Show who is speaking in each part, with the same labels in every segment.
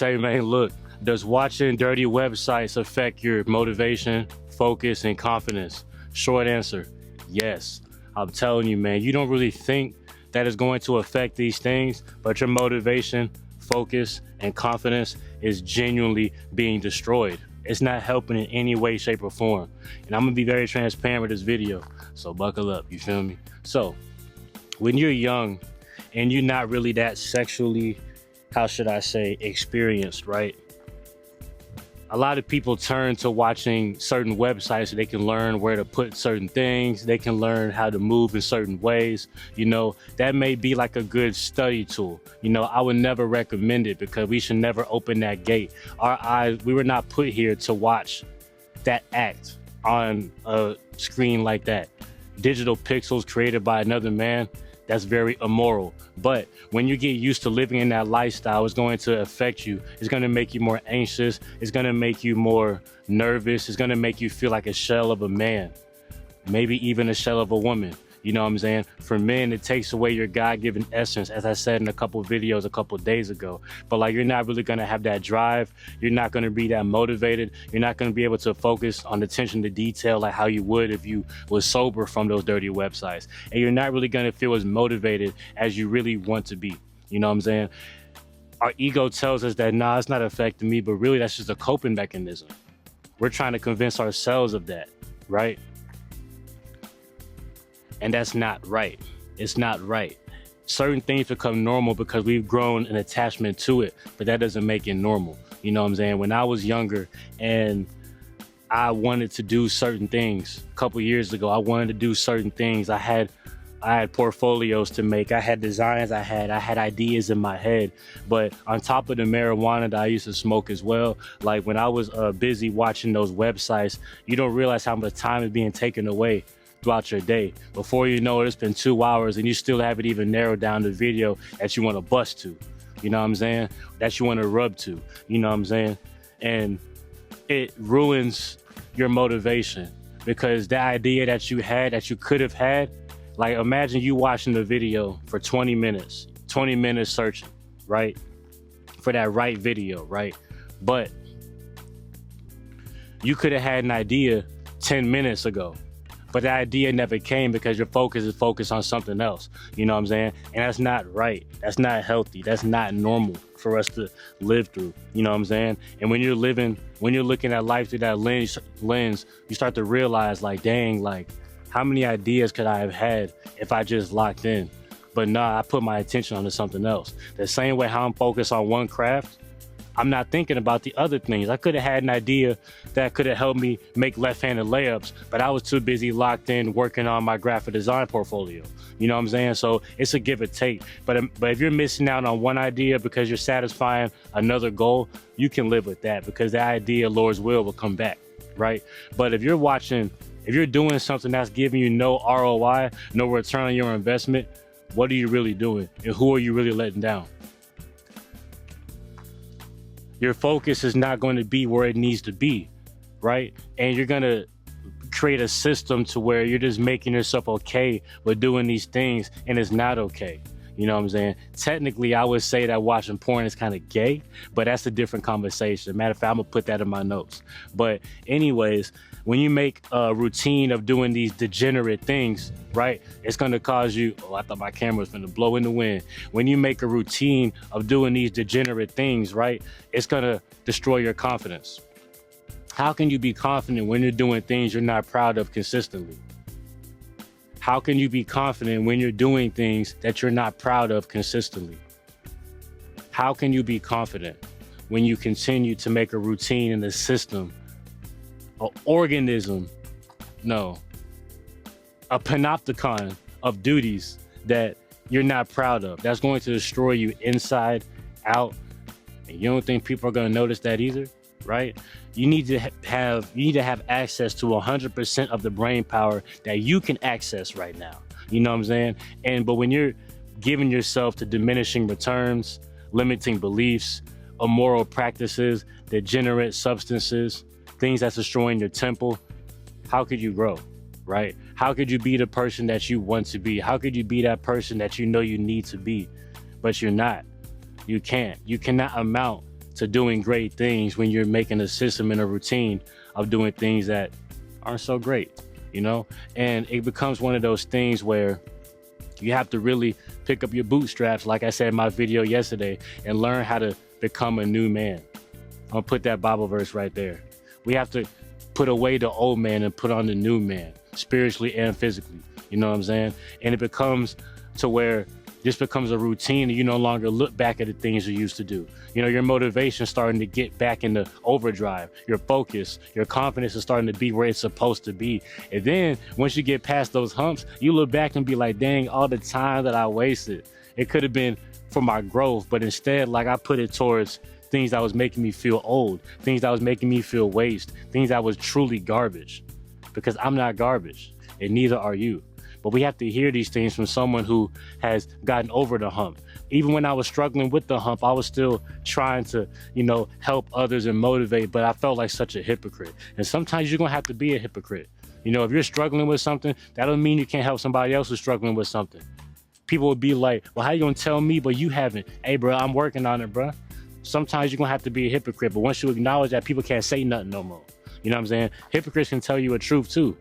Speaker 1: say, man, look, does watching dirty websites affect your motivation, focus, and confidence? Short answer, yes. I'm telling you, man, you don't really think that is going to affect these things, but your motivation, focus, and confidence is genuinely being destroyed. It's not helping in any way, shape, or form. And I'm gonna be very transparent with this video, so buckle up, you feel me? So, when you're young and you're not really that sexually, how should I say, experienced, right? A lot of people turn to watching certain websites so they can learn where to put certain things. They can learn how to move in certain ways. You know, that may be like a good study tool. You know, I would never recommend it because we should never open that gate. Our eyes, we were not put here to watch that act on a screen like that. Digital pixels created by another man, that's very immoral. But when you get used to living in that lifestyle, it's going to affect you. It's going to make you more anxious. It's going to make you more nervous. It's going to make you feel like a shell of a man, maybe even a shell of a woman. You know what I'm saying? For men, it takes away your God-given essence, as I said in a couple of videos a couple of days ago. But like, you're not really going to have that drive. You're not going to be that motivated. You're not going to be able to focus on attention to detail like how you would if you was sober from those dirty websites. And you're not really going to feel as motivated as you really want to be. You know what I'm saying? Our ego tells us that, nah, it's not affecting me, but really that's just a coping mechanism. We're trying to convince ourselves of that, right? And that's not right. It's not right. Certain things become normal because we've grown an attachment to it, but that doesn't make it normal. You know what I'm saying? When I was younger and I wanted to do certain things a couple years ago, I wanted to do certain things. I had portfolios to make. I had designs I had ideas in my head. But on top of the marijuana that I used to smoke as well, like when I was busy watching those websites, you don't realize how much time is being taken away throughout your day. Before you know it, it's been 2 hours and you still haven't even narrowed down the video that you want to bust to. You know what I'm saying? That you want to rub to. You know what I'm saying? And it ruins your motivation because the idea that you had, that you could have had, like imagine you watching the video for 20 minutes searching, right? For that right video, right? But you could have had an idea 10 minutes ago. But the idea never came because your focus is focused on something else. You know what I'm saying? And that's not right. That's not healthy. That's not normal for us to live through. You know what I'm saying? And when you're looking at life through that lens, you start to realize like, dang, like how many ideas could I have had if I just locked in? But nah, I put my attention onto something else. The same way how I'm focused on one craft, I'm not thinking about the other things. I could have had an idea that could have helped me make left-handed layups, but I was too busy locked in working on my graphic design portfolio. You know what I'm saying? So it's a give or take. But if you're missing out on one idea because you're satisfying another goal, you can live with that because the idea, Lord's will come back, right? But if you're doing something that's giving you no ROI, no return on your investment, what are you really doing? And who are you really letting down? Your focus is not going to be where it needs to be, right? And you're going to create a system to where you're just making yourself okay with doing these things, and it's not okay. You know what I'm saying? Technically, I would say that watching porn is kind of gay, but that's a different conversation. Matter of fact, I'm going to put that in my notes. But anyways, when you make a routine of doing these degenerate things, right, it's going to cause you, oh, I thought my camera was going to blow in the wind. When you make a routine of doing these degenerate things, right, it's going to destroy your confidence. How can you be confident when you're doing things you're not proud of consistently? How can you be confident when you're doing things that you're not proud of consistently? How can you be confident when you continue to make a routine in the system, an organism, no, a panopticon of duties that you're not proud of? That's going to destroy you inside out. And you don't think people are going to notice that either, right? You need to have access to 100% of the brain power that you can access right now. You know what I'm saying? But when you're giving yourself to diminishing returns, limiting beliefs, immoral practices, degenerate substances, things that's destroying your temple, how could you grow, right? How could you be the person that you want to be? How could you be that person that you know you need to be, but you're not? You can't. You cannot amount to doing great things when you're making a system and a routine of doing things that aren't so great, you know? And it becomes one of those things where you have to really pick up your bootstraps, like I said in my video yesterday, and learn how to become a new man. I'm gonna put that Bible verse right there. We have to put away the old man and put on the new man, spiritually and physically. You know what I'm saying? And it becomes to where this becomes a routine and you no longer look back at the things you used to do. You know, your motivation is starting to get back into overdrive. Your focus, your confidence is starting to be where it's supposed to be. And then once you get past those humps, you look back and be like, dang, all the time that I wasted, it could have been for my growth. But instead, like, I put it towards things that was making me feel old, things that was making me feel waste, things that was truly garbage. Because I'm not garbage, and neither are you. But we have to hear these things from someone who has gotten over the hump. Even when I was struggling with the hump, I was still trying to, you know, help others and motivate, but I felt like such a hypocrite. And sometimes you're gonna have to be a hypocrite. You know, if you're struggling with something, that don't mean you can't help somebody else who's struggling with something. People would be like, well, how you gonna tell me, but you haven't? Hey, bro, I'm working on it, bro. Sometimes you're gonna have to be a hypocrite, but once you acknowledge that, people can't say nothing no more. You know what I'm saying? Hypocrites can tell you a truth too.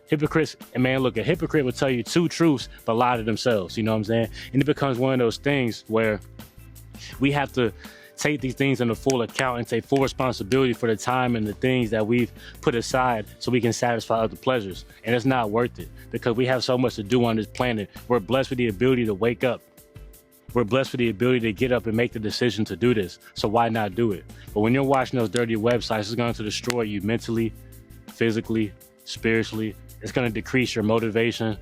Speaker 1: Hypocrites, and man, look, a hypocrite will tell you two truths, but lie to themselves, you know what I'm saying? And it becomes one of those things where we have to take these things into full account and take full responsibility for the time and the things that we've put aside so we can satisfy other pleasures. And it's not worth it because we have so much to do on this planet. We're blessed with the ability to wake up. We're blessed with the ability to get up and make the decision to do this. So why not do it? But when you're watching those dirty websites, it's going to destroy you mentally, physically, spiritually. It's going to decrease your motivation,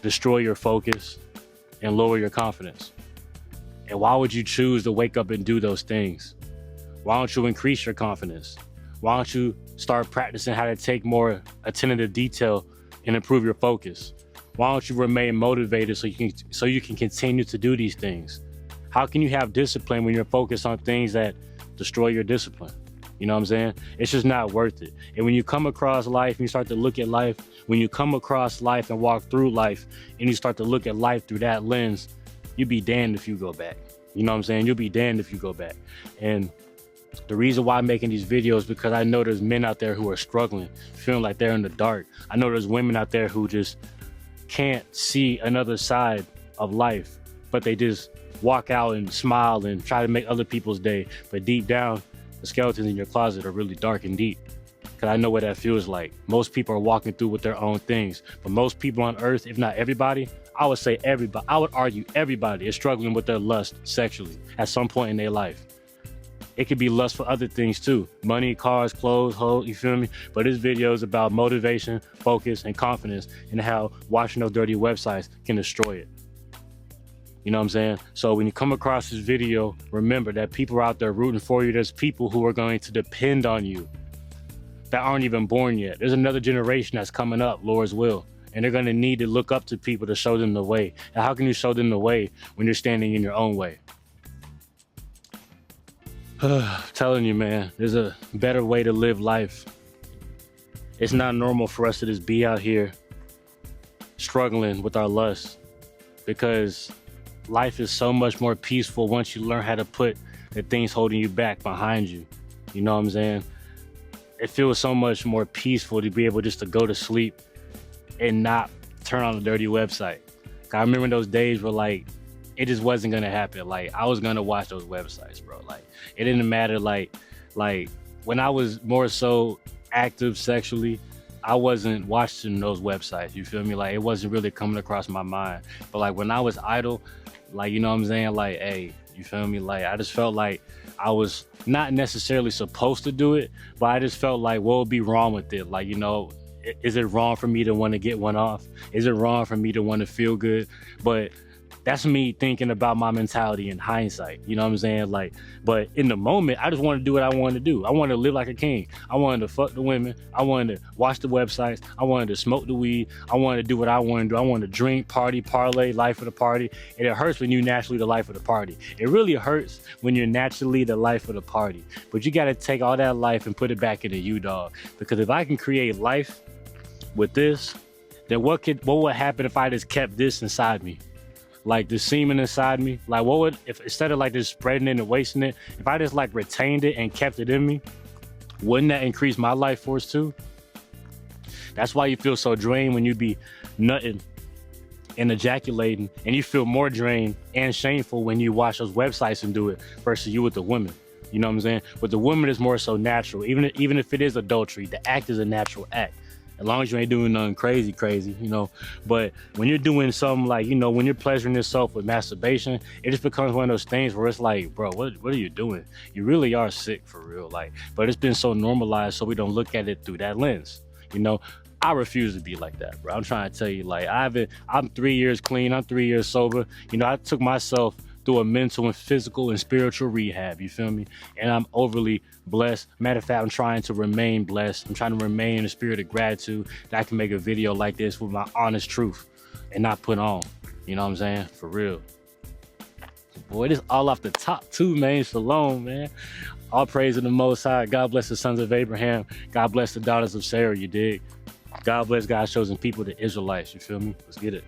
Speaker 1: destroy your focus, and lower your confidence. And why would you choose to wake up and do those things? Why don't you increase your confidence? Why don't you start practicing how to take more attentive detail and improve your focus? Why don't you remain motivated so you can continue to do these things? How can you have discipline when you're focused on things that destroy your discipline? You know what I'm saying? It's just not worth it. And when you come across life and you start to look at life, when you come across life and walk through life and you start to look at life through that lens, you'd be damned if you go back. You know what I'm saying? You'll be damned if you go back. And the reason why I'm making these videos is because I know there's men out there who are struggling, feeling like they're in the dark. I know there's women out there who just can't see another side of life, but they just walk out and smile and try to make other people's day. But deep down, the skeletons in your closet are really dark and deep. Because I know what that feels like. Most people are walking through with their own things. But most people on earth, if not everybody, I would say everybody, I would argue everybody is struggling with their lust sexually at some point in their life. It could be lust for other things too. Money, cars, clothes, hoes, you feel me? But this video is about motivation, focus, and confidence, and how watching those dirty websites can destroy it. You know what I'm saying? So when you come across this video, remember that people are out there rooting for you. There's people who are going to depend on you that aren't even born yet. There's another generation that's coming up, Lord's will. And they're going to need to look up to people to show them the way. And how can you show them the way when you're standing in your own way? I'm telling you, man, there's a better way to live life. It's not normal for us to just be out here struggling with our lust, because life is so much more peaceful once you learn how to put the things holding you back behind you. You know what I'm saying? It feels so much more peaceful to be able just to go to sleep and not turn on a dirty website. I remember those days where, like, it just wasn't gonna happen. Like, I was gonna watch those websites, bro. Like, it didn't matter. Like when I was more so active sexually, I wasn't watching those websites. You feel me? Like, it wasn't really coming across my mind. But like when I was idle, like, you know what I'm saying? Like, hey, you feel me? Like, I just felt like I was not necessarily supposed to do it, but I just felt like, what would be wrong with it? Like, you know, is it wrong for me to want to get one off? Is it wrong for me to want to feel good? But that's me thinking about my mentality in hindsight. You know what I'm saying? Like, but in the moment, I just wanted to do what I wanted to do. I wanted to live like a king. I wanted to fuck the women. I wanted to watch the websites. I wanted to smoke the weed. I wanted to do what I wanted to do. I wanted to drink, party, parlay, life of the party. And it hurts when you're naturally the life of the party. It really hurts when you're naturally the life of the party. But you got to take all that life and put it back into you, dog. Because if I can create life with this, then what would happen if I just kept this inside me? like the semen inside me, like what would, if instead of like just spreading it and wasting it, if I just like retained it and kept it in me, wouldn't that increase my life force too? That's why you feel so drained when you be nutting and ejaculating, and you feel more drained and shameful when you watch those websites and do it versus you with the women. You know what I'm saying? With the women, it's more so natural. Even if it is adultery, the act is a natural act. As long as you ain't doing nothing crazy, you know. But when you're doing something like, you know, when you're pleasuring yourself with masturbation, it just becomes one of those things where it's like, bro, what are you doing? You really are sick for real. Like, but it's been so normalized so we don't look at it through that lens. You know, I refuse to be like that, bro. I'm trying to tell you, like, I'm 3 years clean, I'm 3 years sober. You know, I took myself through a mental and physical and spiritual rehab, you feel me? And I'm overly blessed. Matter of fact, I'm trying to remain blessed. I'm trying to remain in a spirit of gratitude that I can make a video like this with my honest truth and not put on. You know what I'm saying? For real. Boy, this all off the top too, man. Shalom, man. All praise to the Most High. God bless the sons of Abraham. God bless the daughters of Sarah, you dig? God bless God's chosen people, the Israelites, you feel me? Let's get it.